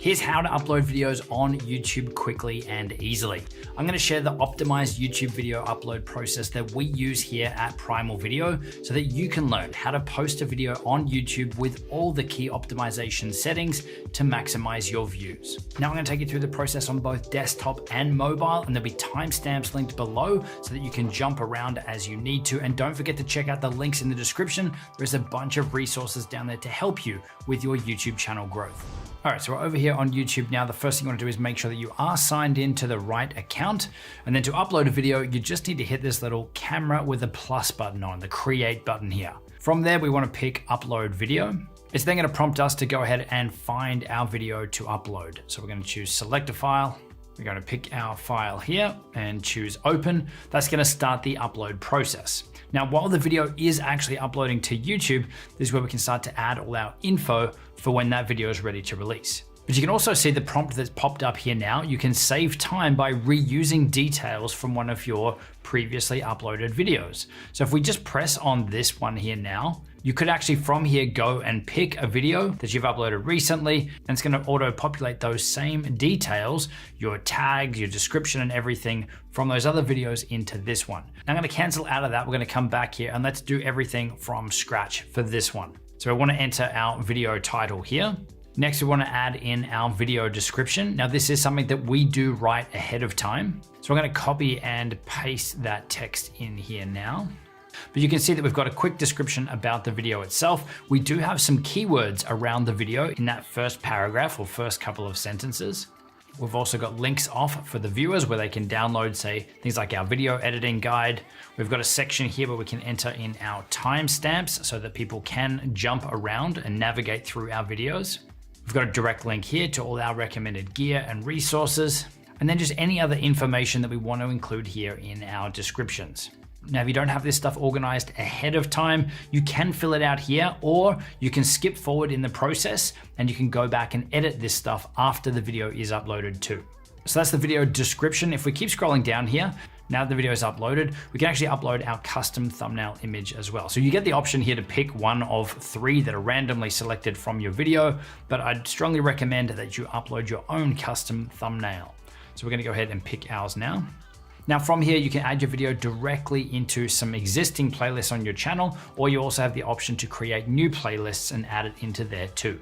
Here's how to upload videos on YouTube quickly and easily. I'm going to share the optimized YouTube video upload process that we use here at Primal Video so that you can learn how to post a video on YouTube with all the key optimization settings to maximize your views. Now I'm going to take you through the process on both desktop and mobile, and there'll be timestamps linked below so that you can jump around as you need to. And don't forget to check out the links in the description. There's a bunch of resources down there to help you with your YouTube channel growth. All right, so we're over here on YouTube now. The first thing you want to do is make sure that you are signed into the right account. And then to upload a video, you just need to hit this little camera with a plus button on, the create button here. From there, we want to pick upload video. It's then going to prompt us to go ahead and find our video to upload. So we're going to choose select a file. We're going to pick our file here and choose open. That's going to start the upload process. Now, while the video is actually uploading to YouTube, this is where we can start to add all our info for when that video is ready to release. But you can also see the prompt that's popped up here now. You can save time by reusing details from one of your previously uploaded videos. So if we just press on this one here now, you could actually from here go and pick a video that you've uploaded recently, and it's going to auto populate those same details, your tags, your description and everything from those other videos into this one. Now I'm going to cancel out of that. We're going to come back here and let's do everything from scratch for this one. So I want to enter our video title here. Next, we want to add in our video description. Now, this is something that we do right ahead of time. So we're going to copy and paste that text in here now. But you can see that we've got a quick description about the video itself. We do have some keywords around the video in that first paragraph or first couple of sentences. We've also got links off for the viewers where they can download, say, things like our video editing guide. We've got a section here where we can enter in our timestamps so that people can jump around and navigate through our videos. We've got a direct link here to all our recommended gear and resources, and then just any other information that we want to include here in our descriptions. Now, if you don't have this stuff organized ahead of time, you can fill it out here, or you can skip forward in the process and you can go back and edit this stuff after the video is uploaded too. So that's the video description. If we keep scrolling down here, now that the video is uploaded, we can actually upload our custom thumbnail image as well. So you get the option here to pick one of 3 that are randomly selected from your video, but I'd strongly recommend that you upload your own custom thumbnail. So we're going to go ahead and pick ours now. Now from here, you can add your video directly into some existing playlists on your channel, or you also have the option to create new playlists and add it into there too.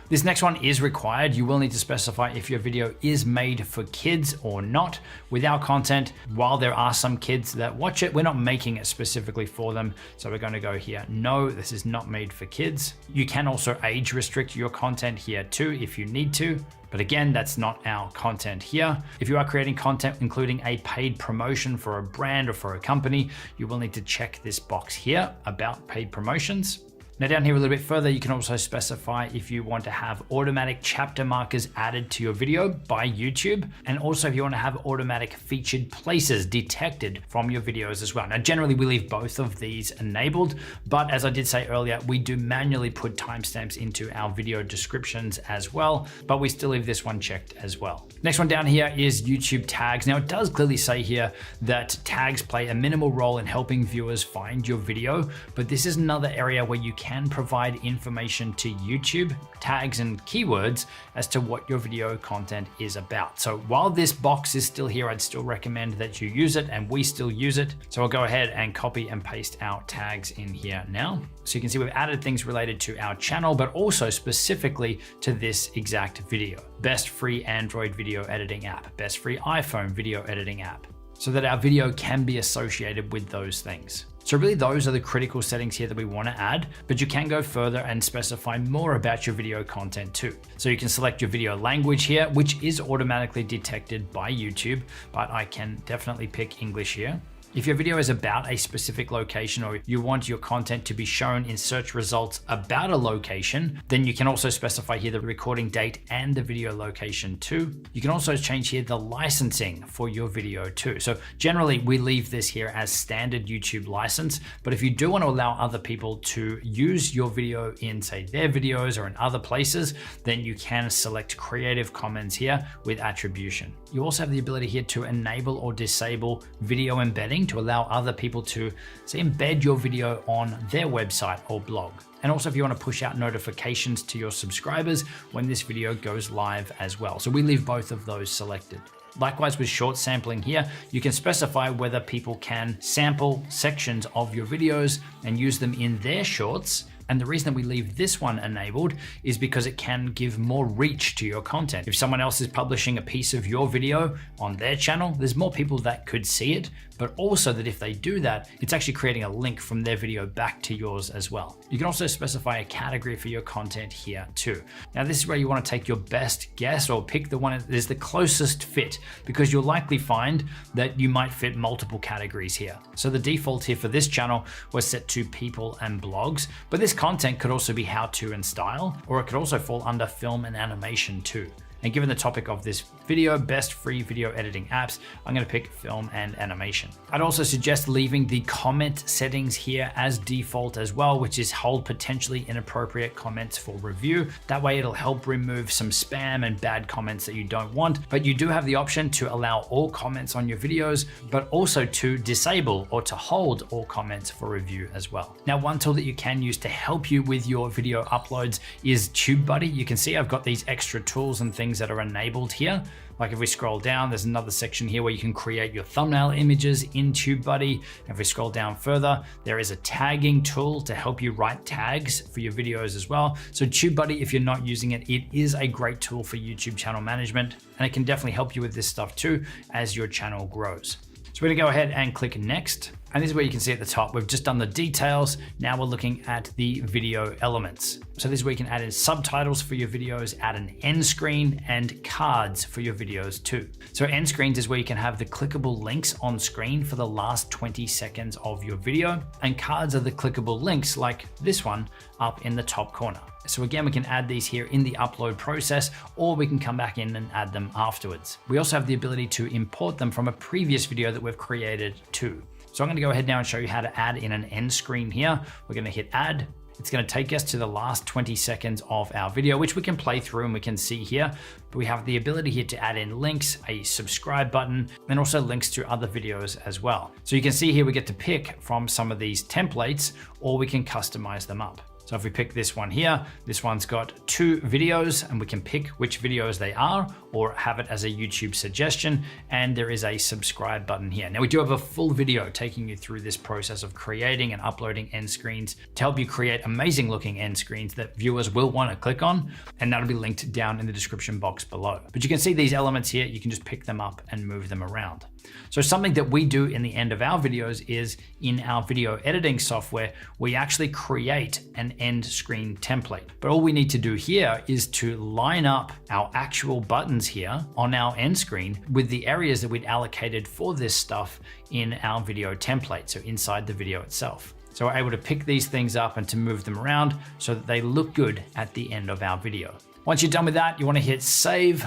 This next one is required. You will need to specify if your video is made for kids or not. With our content, while there are some kids that watch it, we're not making it specifically for them. So we're going to go here, no, this is not made for kids. You can also age restrict your content here too if you need to. But again, that's not our content here. If you are creating content including a paid promotion for a brand or for a company, you will need to check this box here about paid promotions. Now down here a little bit further, you can also specify if you want to have automatic chapter markers added to your video by YouTube, and also if you want to have automatic featured places detected from your videos as well. Now generally we leave both of these enabled, but as I did say earlier, we do manually put timestamps into our video descriptions as well, but we still leave this one checked as well. Next one down here is YouTube tags. Now it does clearly say here that tags play a minimal role in helping viewers find your video, but this is another area where you can provide information to YouTube, tags and keywords as to what your video content is about. So while this box is still here, I'd still recommend that you use it, and we still use it. So I'll go ahead and copy and paste our tags in here now. So you can see we've added things related to our channel, but also specifically to this exact video. Best free Android video editing app, best free iPhone video editing app, so that our video can be associated with those things. So really those are the critical settings here that we want to add, but you can go further and specify more about your video content too. So you can select your video language here, which is automatically detected by YouTube, but I can definitely pick English here. If your video is about a specific location, or you want your content to be shown in search results about a location, then you can also specify here the recording date and the video location too. You can also change here the licensing for your video too. So generally we leave this here as standard YouTube license, but if you do want to allow other people to use your video in, say, their videos or in other places, then you can select Creative Commons here with attribution. You also have the ability here to enable or disable video embedding to allow other people to, say, embed your video on their website or blog. And also if you want to push out notifications to your subscribers when this video goes live as well. So we leave both of those selected. Likewise with short sampling here, you can specify whether people can sample sections of your videos and use them in their shorts. And the reason that we leave this one enabled is because it can give more reach to your content. If someone else is publishing a piece of your video on their channel, there's more people that could see it, but also that if they do that, it's actually creating a link from their video back to yours as well. You can also specify a category for your content here too. Now this is where you want to take your best guess or pick the one that is the closest fit, because you'll likely find that you might fit multiple categories here. So the default here for this channel was set to people and blogs, but this content could also be how to and style, or it could also fall under film and animation too. And given the topic of this video, best free video editing apps, I'm going to pick film and animation. I'd also suggest leaving the comment settings here as default as well, which is hold potentially inappropriate comments for review. That way it'll help remove some spam and bad comments that you don't want. But you do have the option to allow all comments on your videos, but also to disable or to hold all comments for review as well. Now, one tool that you can use to help you with your video uploads is TubeBuddy. You can see I've got these extra tools and things that are enabled here. Like if we scroll down, there's another section here where you can create your thumbnail images in TubeBuddy. If we scroll down further, there is a tagging tool to help you write tags for your videos as well. So TubeBuddy, if you're not using it, it is a great tool for YouTube channel management, and it can definitely help you with this stuff too as your channel grows. So we're gonna go ahead and click next. And this is where you can see at the top, we've just done the details. Now we're looking at the video elements. So this is where you can add in subtitles for your videos, add an end screen and cards for your videos too. So end screens is where you can have the clickable links on screen for the last 20 seconds of your video. And cards are the clickable links like this one up in the top corner. So again, we can add these here in the upload process, or we can come back in and add them afterwards. We also have the ability to import them from a previous video that we've created too. So I'm going to go ahead now and show you how to add in an end screen here. We're going to hit add. It's going to take us to the last 20 seconds of our video, which we can play through and we can see here. But we have the ability here to add in links, a subscribe button, and also links to other videos as well. So you can see here we get to pick from some of these templates, or we can customize them up. So if we pick this one here, this one's got 2 videos and we can pick which videos they are or have it as a YouTube suggestion. And there is a subscribe button here. Now we do have a full video taking you through this process of creating and uploading end screens to help you create amazing looking end screens that viewers will want to click on. And that'll be linked down in the description box below. But you can see these elements here, you can just pick them up and move them around. So something that we do in the end of our videos is in our video editing software, we actually create an end screen template. But all we need to do here is to line up our actual buttons here on our end screen with the areas that we'd allocated for this stuff in our video template, so inside the video itself. So we're able to pick these things up and to move them around so that they look good at the end of our video. Once you're done with that, you want to hit save.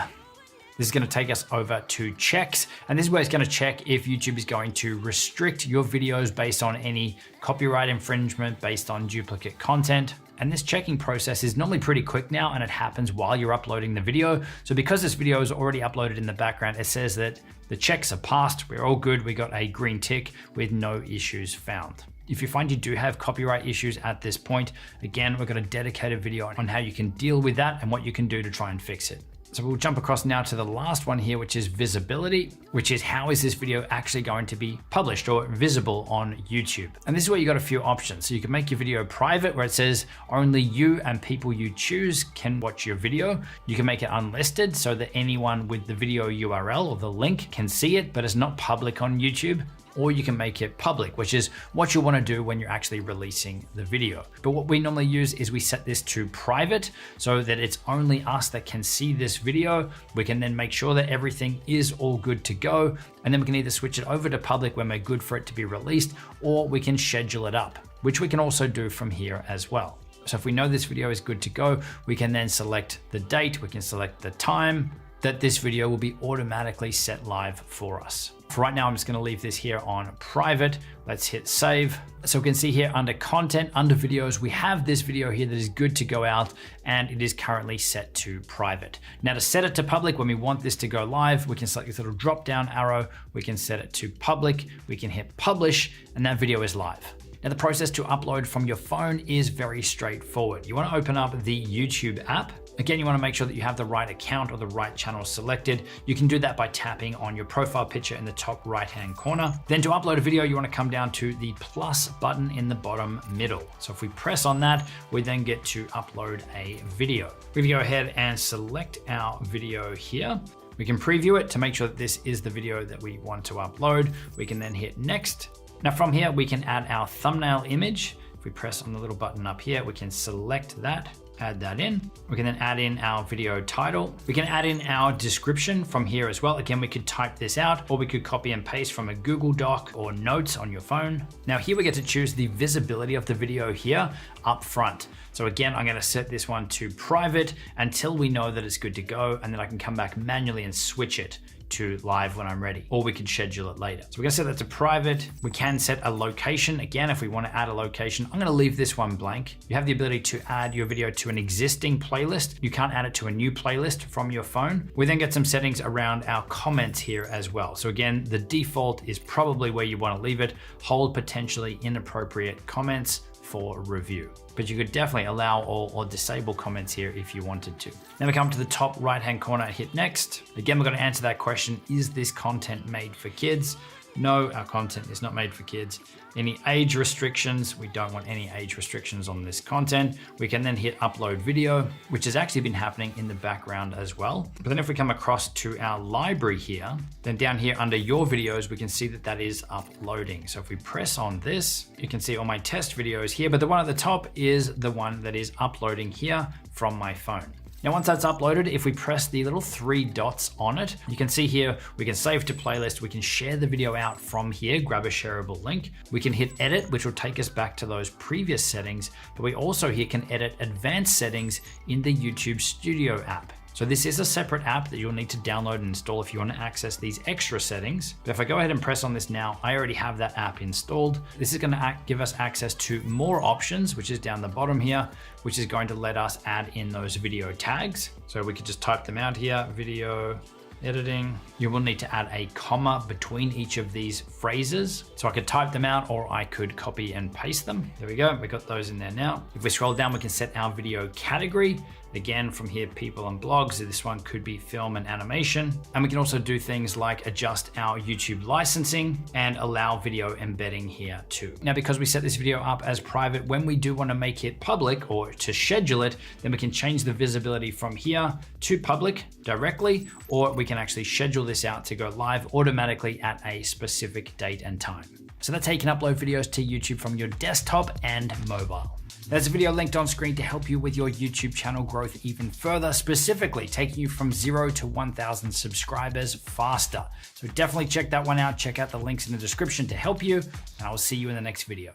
This is going to take us over to checks, and this is where it's going to check if YouTube is going to restrict your videos based on any copyright infringement, based on duplicate content. And this checking process is normally pretty quick now, and it happens while you're uploading the video. So because this video is already uploaded in the background, it says that the checks are passed, we're all good, we got a green tick with no issues found. If you find you do have copyright issues at this point, again, we've got a dedicated video on how you can deal with that and what you can do to try and fix it. So we'll jump across now to the last one here, which is visibility, which is how is this video actually going to be published or visible on YouTube? And this is where you got a few options. So you can make your video private where it says only you and people you choose can watch your video. You can make it unlisted so that anyone with the video URL or the link can see it, but it's not public on YouTube. Or you can make it public, which is what you want to do when you're actually releasing the video. But what we normally use is we set this to private so that it's only us that can see this video. We can then make sure that everything is all good to go. And then we can either switch it over to public when we're good for it to be released, or we can schedule it up, which we can also do from here as well. So if we know this video is good to go, we can then select the date, we can select the time that this video will be automatically set live for us. For right now, I'm just gonna leave this here on private. Let's hit save. So we can see here under content, under videos, we have this video here that is good to go out, and it is currently set to private. Now to set it to public, when we want this to go live, we can select this little drop down arrow, we can set it to public, we can hit publish, and that video is live. Now the process to upload from your phone is very straightforward. You want to open up the YouTube app. Again, you want to make sure that you have the right account or the right channel selected. You can do that by tapping on your profile picture in the top right-hand corner. Then to upload a video, you want to come down to the plus button in the bottom middle. So if we press on that, we then get to upload a video. We can go ahead and select our video here. We can preview it to make sure that this is the video that we want to upload. We can then hit next. Now from here, we can add our thumbnail image. If we press on the little button up here, we can select that, add that in. We can then add in our video title. We can add in our description from here as well. Again, we could type this out, or we could copy and paste from a Google Doc or notes on your phone. Now here we get to choose the visibility of the video here up front. So again, I'm gonna set this one to private until we know that it's good to go, and then I can come back manually and switch it to live when I'm ready, or we could schedule it later. So we're gonna set that to private. We can set a location. Again, if we wanna add a location, I'm gonna leave this one blank. You have the ability to add your video to an existing playlist. You can't add it to a new playlist from your phone. We then get some settings around our comments here as well. So again, the default is probably where you wanna leave it. Hold potentially inappropriate comments for review. But you could definitely allow all or disable comments here if you wanted to. Then we come to the top right-hand corner, hit next. Again, we're gonna answer that question, is this content made for kids? No, our content is not made for kids. Any age restrictions? We don't want any age restrictions on this content. We can then hit upload video, which has actually been happening in the background as well. But then if we come across to our library here, then down here under your videos, we can see that that is uploading. So if we press on this, you can see all my test videos here, but the one at the top is the one that is uploading here from my phone. Now, once that's uploaded, if we press the little 3 dots on it, you can see here, we can save to playlist, we can share the video out from here, grab a shareable link. We can hit edit, which will take us back to those previous settings, but we also here can edit advanced settings in the YouTube Studio app. So this is a separate app that you'll need to download and install if you want to access these extra settings. But if I go ahead and press on this now, I already have that app installed. This is going to give us access to more options, which is down the bottom here, which is going to let us add in those video tags. So we could just type them out here, video editing. You will need to add a comma between each of these phrases. So I could type them out or I could copy and paste them. There we go, we got those in there now. If we scroll down, we can set our video category. Again, from here, people and blogs. This one could be film and animation. And we can also do things like adjust our YouTube licensing and allow video embedding here too. Now, because we set this video up as private, when we do want to make it public or to schedule it, then we can change the visibility from here to public directly, or we can actually schedule this out to go live automatically at a specific date and time. So that's how you can upload videos to YouTube from your desktop and mobile. There's a video linked on screen to help you with your YouTube channel growth even further, specifically taking you from 0 to 1,000 subscribers faster. So definitely check that one out. Check out the links in the description to help you, and I will see you in the next video.